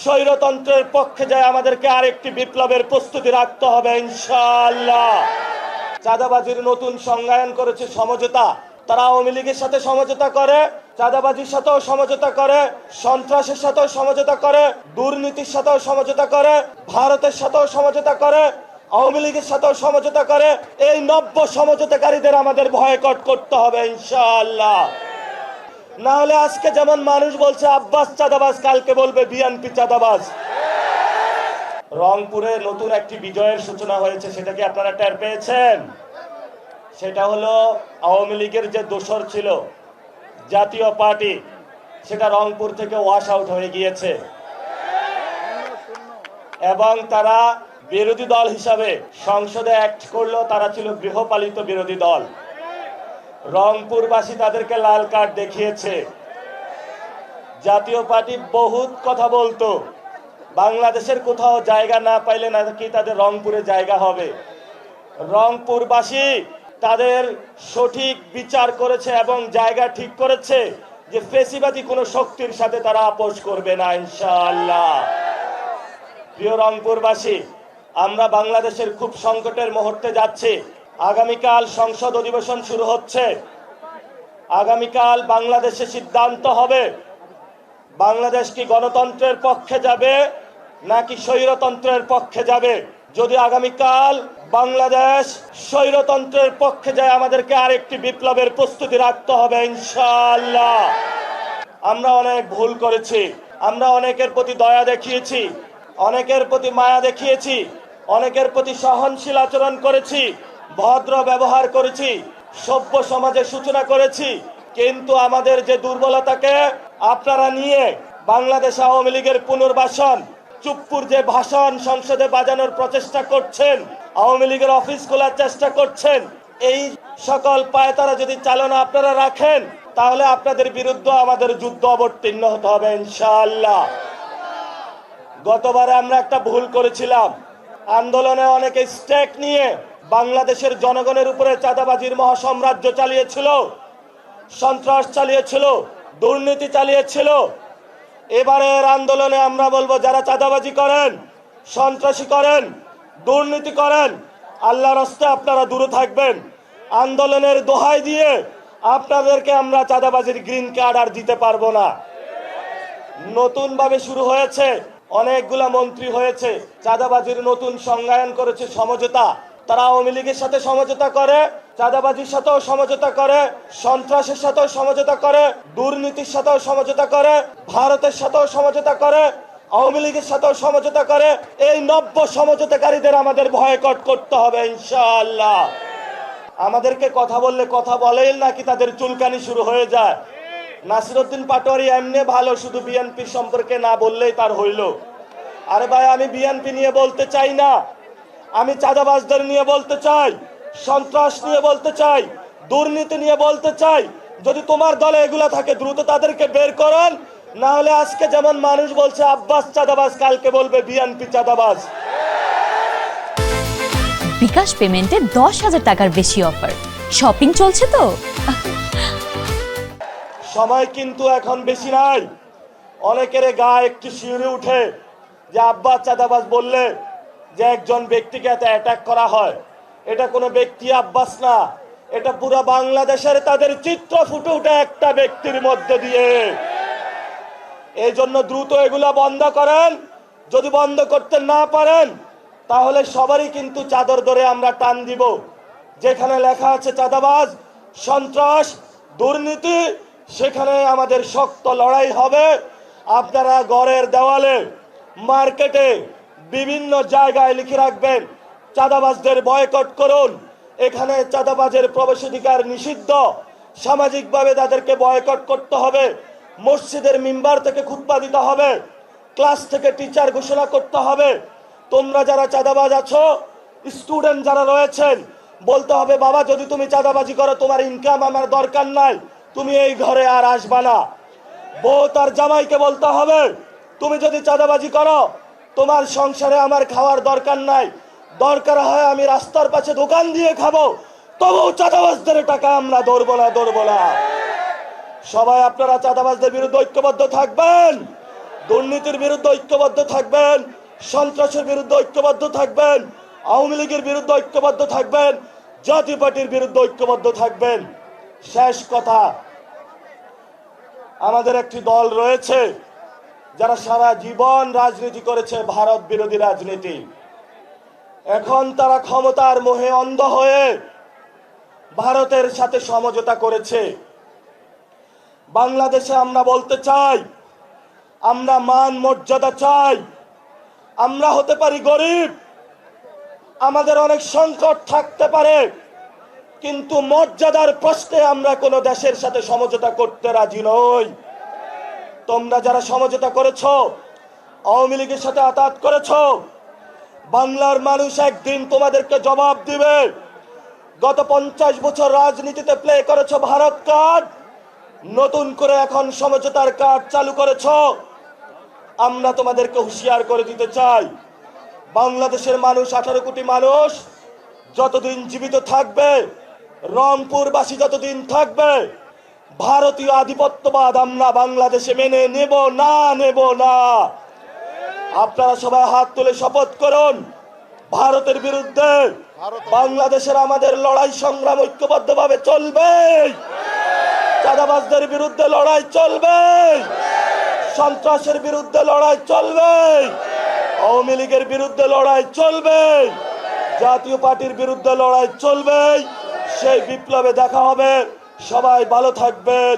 স্বৈরতন্ত্রের পক্ষে যায় আমাদেরকে আরেকটি বিপ্লবের প্রস্তুতি রাখতে হবে ইনশাআল্লাহ। চাঁদাবাজির নতুন সংজ্ঞায়ন করেছে সমঝোতা। তারা আওয়ামী লীগের সাথে সমঝোতা করে, চাঁদাবাজির সাথেও সমঝোতা করে, সন্ত্রাসের সাথেও সমঝোতা করে, দুর্নীতির সাথেও সমঝোতা করে, ভারতের সাথেও সমঝোতা করে, আওয়ামী লীগের সাথেও সমঝোতা করে। এই নব্য সমঝোতাকারীদের আমাদের বয়কট করতে হবে ইনশাআল্লাহ। না হলে আজকে যেমন মানুষ বলছে আব্বাস চাঁদাবাজ, কালকে বলবে বিএনপি চাঁদাবাজ। রংপুরে নতুন একটি বিজয়ের সূচনা হয়েছে, সেটা কি আপনারা টের পেয়েছেন? সেটা হলো আওয়ামী লীগের যে দোসর ছিল জাতীয় পার্টি, সেটা রংপুর থেকে ওয়াশ আউট হয়ে গিয়েছে এবং তারা বিরোধী দল হিসাবে সংসদে অ্যাক্ট করলো। তারা ছিল গৃহপালিত বিরোধী দল। রংপুরবাসী তাদেরকে লাল কার্ড দেখিয়েছে। জাতীয় পার্টি বহুত কথা বলতো, বাংলাদেশের কোথাও জায়গা না পাইলে নাকি তাদের রংপুরে জায়গা হবে। রংপুরবাসী তাদের সঠিক বিচার করেছে এবং জায়গা ঠিক করেছে যে ফেসিবাদী কোনো শক্তির সাথে তারা আপোষ করবে না ইনশাআল্লাহ। প্রিয় রংপুরবাসী, আমরা বাংলাদেশের খুব সংকটের মুহূর্তে যাচ্ছি। আগামীকাল সংসদ অধিবেশন শুরু হচ্ছে। আগামীকাল বাংলাদেশে সিদ্ধান্ত হবে বাংলাদেশ কি গণতন্ত্রের পক্ষে যাবে নাকি স্বৈরতন্ত্রের পক্ষে যাবে। যদি আগামীকাল বাংলাদেশ স্বৈরতন্ত্রের পক্ষে যায় আমাদেরকে আরেকটি বিপ্লবের প্রস্তুতি রাখতে হবে ইনশাআল্লাহ। আমরা অনেক ভুল করেছি, আমরা অনেকের প্রতি দয়া দেখিয়েছি, অনেকের প্রতি মায়া দেখিয়েছি, অনেকের প্রতি সহনশীল আচরণ করেছি, ভদ্র ব্যবহার করেছি, সভ্য সমাজের সূচনা করেছি। কিন্তু আমাদের যে দুর্বলতাকে আপনারা নিয়ে বাংলাদেশ আওয়ামী লীগের পুনর্বাসন, চুপ্পুর যে ভাষণ সংসদে বাজানোর প্রচেষ্টা করছেন, আওয়ামী লীগের অফিস খোলার চেষ্টা করছেন, এই সকল পায়তারা যদি চালনা আপনারা রাখেন তাহলে আপনাদের বিরুদ্ধে আমাদের যুদ্ধ অবতীর্ণ হতে হবে ইনশাআল্লাহ। গতবারে আমরা একটা ভুল করেছিলাম, আন্দোলনে অনেকে স্টেক নিয়ে বাংলাদেশের জনগণের উপরে চাঁদাবাজির মহাসাম্রাজ্য চালিয়েছিল, সন্ত্রাস চালিয়েছিল, দুর্নীতি চালিয়েছিল। এবারের আন্দোলনে আমরা বলবো যারা চাঁদাবাজি করেন, সন্ত্রাসী করেন, দুর্নীতি করেন, আল্লাহর রাস্তায় আপনারা দূরে থাকবেন। আন্দোলনের দোহাই দিয়ে আপনাদেরকে আমরা চাঁদাবাজির গ্রিন কার্ড আর দিতে পারবো না। নতুন ভাবে শুরু হয়েছে, অনেকগুলা মন্ত্রী হয়েছে, চাঁদাবাজির নতুন সংজ্ঞায়ন করেছে সমঝোতা। তারা আওয়ামী লীগের সাথে সমঝোতা করে, চাঁদাবাজির সাথেও সমঝোতা করে, সন্ত্রাসের সাথেও সমঝোতা করে, দুর্নীতির সাথেও সমঝোতা করে, ভারতের সাথেও সমঝোতা করে, আওয়ামী লীগের সাথেও সমঝোতা করে। এই নব্য সমঝোতাকারীদের আমাদের বয়কট করতে হবে ইনশাআল্লাহ। আমাদেরকে কথা বললে কথা বলেই নাকি তাদের চুলকানি শুরু হয়ে যায়। নাসিরউদ্দিন পাটোয়ারি এমনি ভালো, শুধু বিএনপির সম্পর্কে না বললেই তার হইল। আরে ভাই, আমি বিএনপি নিয়ে বলতে চাই না, আমি চাঁদাবাজদের নিয়ে বলতে চাই, সন্ত্রাস নিয়ে বলতে চাই, দুর্নীতি নিয়ে বলতে চাই। যদি তোমার দলে এগুলা থাকে দ্রুত তাদেরকে বের করেন, না হলে আজকে যেমন মানুষ বলছে আব্বাস চাঁদাবাজ, কালকে বলবে বিএনপি চাঁদাবাজ। বিকাশ পেমেন্টে 10,000 টাকার বেশি অফার, শপিং চলছে তো। সময় কিন্তু এখন বেশি নাই। অনেকের গা একটু শিউরে উঠে যে আব্বাস চাঁদাবাজ বললে যে একজন ব্যক্তিকে এত অ্যাটাক করা হয়। এটা কোনো ব্যক্তি আব্বাস না, এটা পুরো বাংলাদেশের তাদের চিত্র ফুটে উঠে একটা ব্যক্তির মধ্যে দিয়ে। এই জন্য দ্রুত এগুলা বন্ধ করেন। যদি বন্ধ করতে না পারেন তাহলে সবারই কিন্তু চাদর ধরে আমরা টান দিব। যেখানে লেখা আছে চাঁদাবাজ, সন্ত্রাস, দুর্নীতি, সেখানে আমাদের শক্ত লড়াই হবে। আপনারা ঘরের দেওয়ালে, মার্কেটে, বিভিন্ন জায়গায় লিখে রাখবেন চাঁদাবাজদের বয়কট করুন। এখানে চাঁদাবাজের প্রবেশাধিকার নিষিদ্ধ, সামাজিকভাবে তাদেরকে বয়কট করতে হবে। মসজিদের মিম্বার থেকে খুতবা দিতে হবে, ক্লাস থেকে টিচার ঘোষণা করতে হবে। তোমরা যারা চাঁদাবাজ আছো, স্টুডেন্ট যারা রয়েছেন, বলতে হবে বাবা যদি তুমি চাঁদাবাজি করো তোমার ইনকাম আমার দরকার নাই, তুমি এই ঘরে আর আসবা না। বউ তার জামাইকে বলতে হবে তুমি যদি চাঁদাবাজি করো তোমার সংসারে আমার খাওয়ার দরকার নাই, দরকার হয় আমি রাস্তার পাশে দোকান দিয়ে খাবো, তবু চাঁদাবাজদের টাকা আমরা ধরবো না। সবাই আপনারা চাঁদাবাজদের বিরুদ্ধে ঐক্যবদ্ধ থাকবেন। দুর্নীতির বিরুদ্ধে ঐক্যবদ্ধ থাকবেন, সন্ত্রাসের বিরুদ্ধে ঐক্যবদ্ধ থাকবেন, আওয়ামী লীগের বিরুদ্ধে ঐক্যবদ্ধ থাকবেন, জাতীয় পার্টির বিরুদ্ধে ঐক্যবদ্ধ থাকবেন। শেষ কথা, আমাদের একটি দল রয়েছে যারা সারা জীবন রাজনীতি করেছে, ভারত বিরোধী রাজনীতি। এখন তারা ক্ষমতার মোহে অন্ধ হয়ে ভারতের সাথে সমঝোতা করেছে। বাংলাদেশে আমরা বলতে চাই, আমরা মান মর্যাদা চাই। আমরা হতে পারি গরিব, আমাদের অনেক সংকট থাকতে পারে, কিন্তু মর্যাদার প্রশ্নে আমরা কোনো দেশের সাথে সমঝোতা করতে রাজি নই। তোমরা যারা সমঝোতা করেছো, আওয়ামী লীগের সাথে আতাত করেছো, বাংলার মানুষ একদিন তোমাদেরকে জবাব দিবে। গত 50 বছর রাজনীতিতে প্লে করেছো ভারত কার্ড, নতুন করে এখন সমঝোতার কার্ড চালু করেছো। আমরা তোমাদেরকে হুঁশিয়ার করে দিতে চাই, বাংলাদেশের মানুষ 18 কোটি মানুষ যতদিন জীবিত থাকবে, রংপুরবাসী যতদিন থাকবে, ভারতীয় আধিপত্যবাদ আমরা বাংলাদেশে মেনে নেব না। আপনারা সবাই হাত তুলে শপথ করুন, ভারতের বিরুদ্ধে বাংলাদেশের আমাদের লড়াই সংগ্রাম ঐক্যবদ্ধভাবে চলবে। চাঁদাবাজদের বিরুদ্ধে লড়াই চলবে, সন্ত্রাসের বিরুদ্ধে লড়াই চলবে, আওয়ামী লীগের বিরুদ্ধে লড়াই চলবে, জাতীয় পার্টির বিরুদ্ধে লড়াই চলবে। সেই বিপ্লবে দেখা হবে। সবাই ভালো থাকবেন।